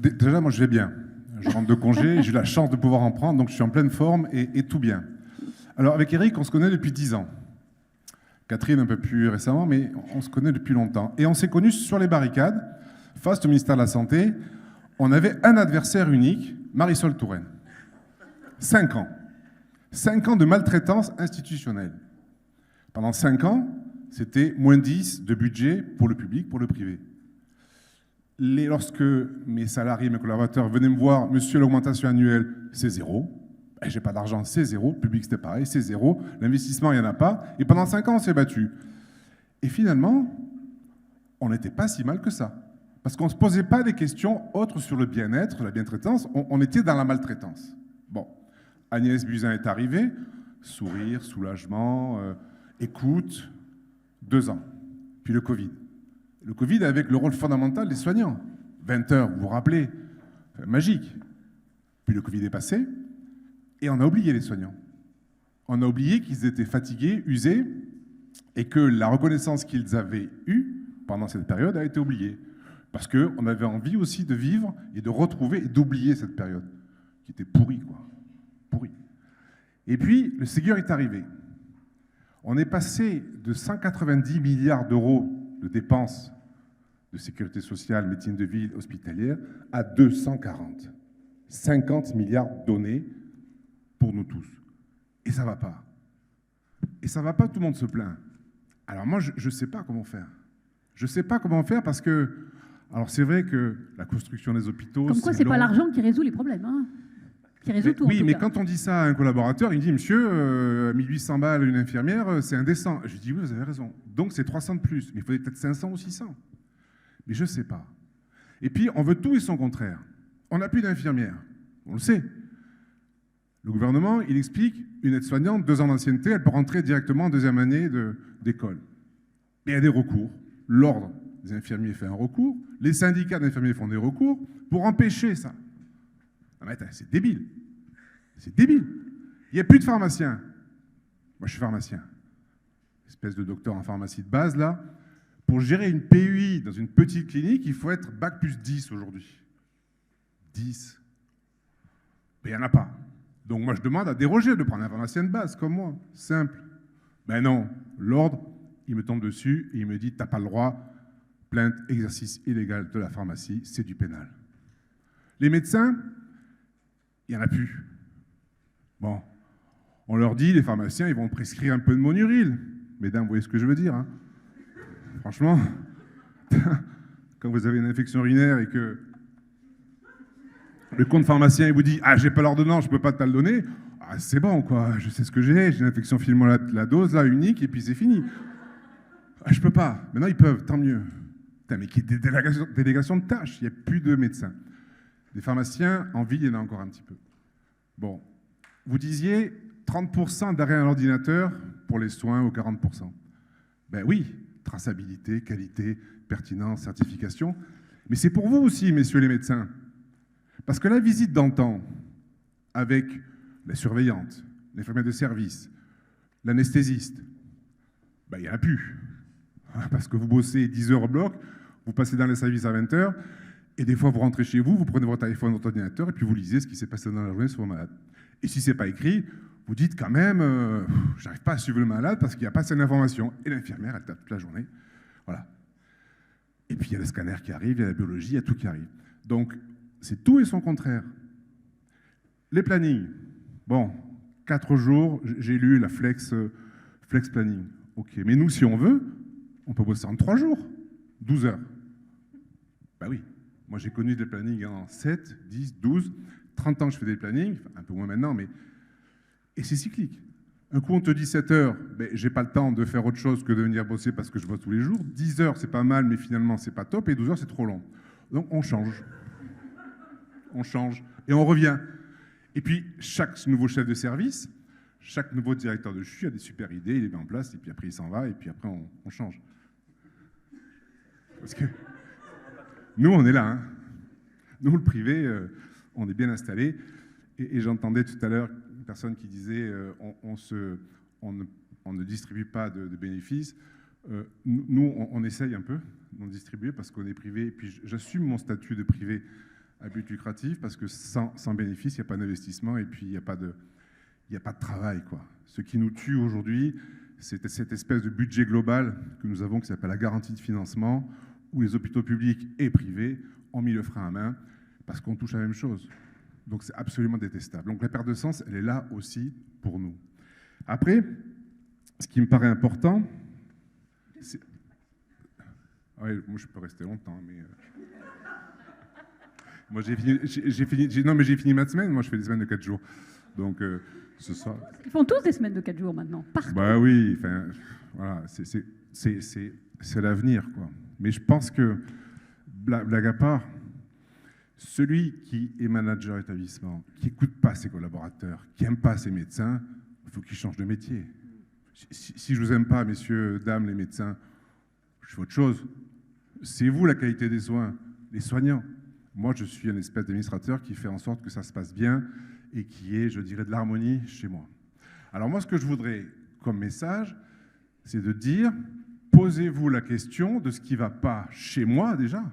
Déjà, moi, je vais bien. Je rentre de congé, j'ai eu la chance de pouvoir en prendre, donc je suis en pleine forme et tout bien. Alors, avec Eric, on se connaît depuis 10 ans. Catherine, un peu plus récemment, mais on se connaît depuis longtemps. Et on s'est connus sur les barricades, face au ministère de la Santé. On avait un adversaire unique, Marisol Touraine. 5 ans. 5 ans de maltraitance institutionnelle. Pendant 5 ans, c'était moins 10 de budget pour le public, pour le privé. Lorsque mes salariés, mes collaborateurs venaient me voir, monsieur, l'augmentation annuelle, c'est zéro. Ben, j'ai pas d'argent, c'est zéro. Le public, c'était pareil, c'est zéro. L'investissement, il n'y en a pas. Et pendant 5 ans, on s'est battu. Et finalement, on n'était pas si mal que ça. Parce qu'on ne se posait pas des questions autres sur le bien-être, la bien-traitance. On était dans la maltraitance. Bon, Agnès Buzyn est arrivée. Sourire, soulagement, écoute. 2 ans. Puis le Covid. Le Covid avec le rôle fondamental des soignants. 20 heures, vous vous rappelez, magique. Puis le Covid est passé et on a oublié les soignants. On a oublié qu'ils étaient fatigués, usés et que la reconnaissance qu'ils avaient eue pendant cette période a été oubliée. Parce qu'on avait envie aussi de vivre et de retrouver et d'oublier cette période qui était pourrie, quoi. Pourrie. Et puis, le Ségur est arrivé. On est passé de 190 milliards d'euros de dépenses de sécurité sociale, médecine de ville, hospitalière, à 240. 50 milliards donnés pour nous tous. Et ça ne va pas. Et ça ne va pas, tout le monde se plaint. Alors moi, je ne sais pas comment faire. Je ne sais pas comment faire parce que, alors c'est vrai que la construction des hôpitaux... Comme quoi, ce n'est pas l'argent qui résout les problèmes, hein. Qui résout tout, oui, mais quand on dit ça à un collaborateur, il dit, monsieur, 1800 balles une infirmière, c'est indécent. Je dis, oui, vous avez raison. Donc c'est 300 de plus. Mais il faudrait peut-être 500 ou 600. Mais je ne sais pas. Et puis, on veut tout et son contraire. On n'a plus d'infirmières. On le sait. Le gouvernement, il explique, une aide-soignante, 2 ans d'ancienneté, elle peut rentrer directement en 2e année d'école. Mais il y a des recours. L'ordre des infirmiers fait un recours. Les syndicats d'infirmiers font des recours pour empêcher ça. Non mais attends, c'est débile. C'est débile. Il n'y a plus de pharmaciens. Moi, je suis pharmacien. Espèce de docteur en pharmacie de base, là. Pour gérer une PUI dans une petite clinique, il faut être bac plus 10 aujourd'hui. 10. Mais il n'y en a pas. Donc moi, je demande à déroger de prendre un pharmacien de base, comme moi. Simple. Ben non. L'ordre, il me tombe dessus et il me dit, t'as pas le droit. Plainte, exercice illégal de la pharmacie, c'est du pénal. Les médecins, il n'y en a plus. Bon. On leur dit, les pharmaciens, ils vont prescrire un peu de Monuril. Mesdames, vous voyez ce que je veux dire, hein? Franchement, quand vous avez une infection urinaire et que le compte pharmacien il vous dit « Ah, j'ai pas l'ordonnance, je peux pas te le donner », ah, c'est bon, quoi, je sais ce que j'ai une infection filmant la dose, là, unique, et puis c'est fini. Ah, je peux pas. Maintenant, ils peuvent, tant mieux. Putain, mais qu'il y ait des délégations de tâches, il n'y a plus de médecins. Des pharmaciens, en ville, il y en a encore un petit peu. Bon, vous disiez 30% d'arrêt à l'ordinateur pour les soins ou 40%. Ben oui, traçabilité, qualité, pertinence, certification. Mais c'est pour vous aussi, messieurs les médecins. Parce que la visite d'antan, avec la surveillante, l'infirmière de service, l'anesthésiste, ben, il n'y en a plus. Parce que vous bossez 10 heures au bloc, vous passez dans les services à 20 heures, et des fois vous rentrez chez vous, vous prenez votre téléphone, votre ordinateur, et puis vous lisez ce qui s'est passé dans la journée sur vos malades. Et si ce n'est pas écrit, vous dites quand même, j'arrive pas à suivre le malade parce qu'il n'y a pas assez d'informations. Et l'infirmière, elle tape toute la journée. Voilà. Et puis il y a le scanner qui arrive, il y a la biologie, il y a tout qui arrive. Donc, c'est tout et son contraire. Les plannings. Bon, 4 jours, j'ai lu la flex planning. OK, mais nous, si on veut, on peut bosser en 3 jours, 12 heures. Ben oui, moi j'ai connu des plannings en 7, 10, 12, 30 ans je fais des plannings, enfin, un peu moins maintenant, mais... Et c'est cyclique. Un coup, on te dit 7 heures, ben, j'ai pas le temps de faire autre chose que de venir bosser parce que je bosse tous les jours. 10 heures, c'est pas mal, mais finalement, c'est pas top. Et 12 heures, c'est trop long. Donc, on change. On change. Et on revient. Et puis, chaque nouveau chef de service, chaque nouveau directeur de CHU a des super idées, il les met en place, et puis après, il s'en va, et puis après, on change. Parce que nous, on est là. Hein. Nous, le privé, on est bien installé. Et j'entendais tout à l'heure une personne qui disait on ne distribue pas de bénéfices. Nous, on essaye un peu d'en distribuer parce qu'on est privé. Et puis j'assume mon statut de privé. à but lucratif, parce que sans bénéfice, il n'y a pas d'investissement et puis il n'y a pas de travail, quoi. Ce qui nous tue aujourd'hui, c'est cette espèce de budget global que nous avons qui s'appelle la garantie de financement, où les hôpitaux publics et privés ont mis le frein à main parce qu'on touche à la même chose. Donc c'est absolument détestable. Donc la perte de sens, elle est là aussi pour nous. Après, ce qui me paraît important, c'est... Ouais, moi je peux rester longtemps, mais... Moi j'ai fini ma semaine, moi je fais des semaines de 4 jours. Donc ce soir... Ils font tous des semaines de 4 jours maintenant, partout. Bah oui, enfin, voilà, c'est l'avenir, quoi. Mais je pense que, blague à part, celui qui est manager établissement, qui n'écoute pas ses collaborateurs, qui n'aime pas ses médecins, il faut qu'il change de métier. Si je ne vous aime pas, messieurs, dames, les médecins, je fais autre chose. C'est vous la qualité des soins, les soignants. Moi, je suis un espèce d'administrateur qui fait en sorte que ça se passe bien et qui est, je dirais, de l'harmonie chez moi. Alors moi, ce que je voudrais comme message, c'est de dire, posez-vous la question de ce qui ne va pas chez moi déjà,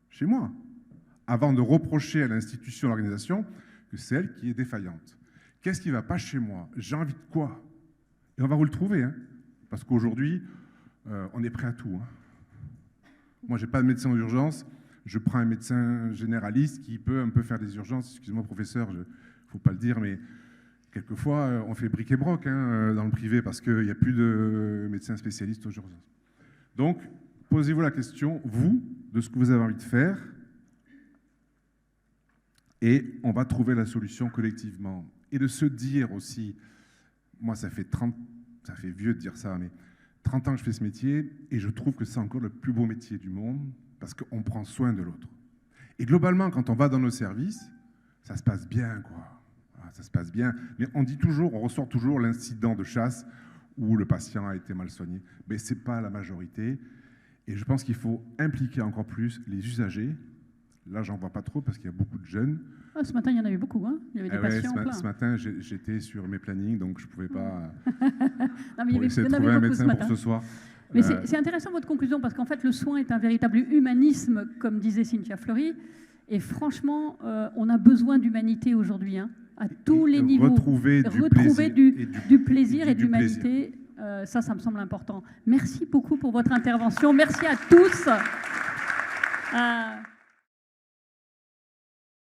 chez moi, avant de reprocher à l'institution, à l'organisation, que c'est elle qui est défaillante. Qu'est-ce qui ne va pas chez moi? J'ai envie de quoi? Et on va vous le trouver, hein, parce qu'aujourd'hui, on est prêt à tout. Hein. Moi, je n'ai pas de médecin d'urgence, je prends un médecin généraliste qui peut un peu faire des urgences. Excusez-moi, professeur, il ne faut pas le dire, mais quelquefois, on fait bric et broc dans le privé parce qu'il n'y a plus de médecins spécialistes aux urgences. Donc, posez-vous la question, vous, de ce que vous avez envie de faire, et on va trouver la solution collectivement. Et de se dire aussi, moi ça fait vieux de dire ça, mais 30 ans que je fais ce métier, et je trouve que c'est encore le plus beau métier du monde, parce qu'on prend soin de l'autre. Et globalement, quand on va dans nos services, ça se passe bien, quoi. Voilà, ça se passe bien. Mais on dit toujours, on ressort toujours l'incident de chasse où le patient a été mal soigné. Mais ce n'est pas la majorité. Et je pense qu'il faut impliquer encore plus les usagers. Là, j'en vois pas trop parce qu'il y a beaucoup de jeunes. Oh, ce matin, il y en avait beaucoup. Hein, il y avait des patients plein. Ce matin, j'étais sur mes plannings, donc je ne pouvais pas non, mais essayer de trouver un médecin pour ce soir. Mais c'est intéressant votre conclusion, parce qu'en fait, le soin est un véritable humanisme, comme disait Cynthia Fleury. Et franchement, on a besoin d'humanité aujourd'hui, hein, à tous les niveaux. Retrouver du plaisir et de l'humanité, ça me semble important. Merci beaucoup pour votre intervention. Merci à tous.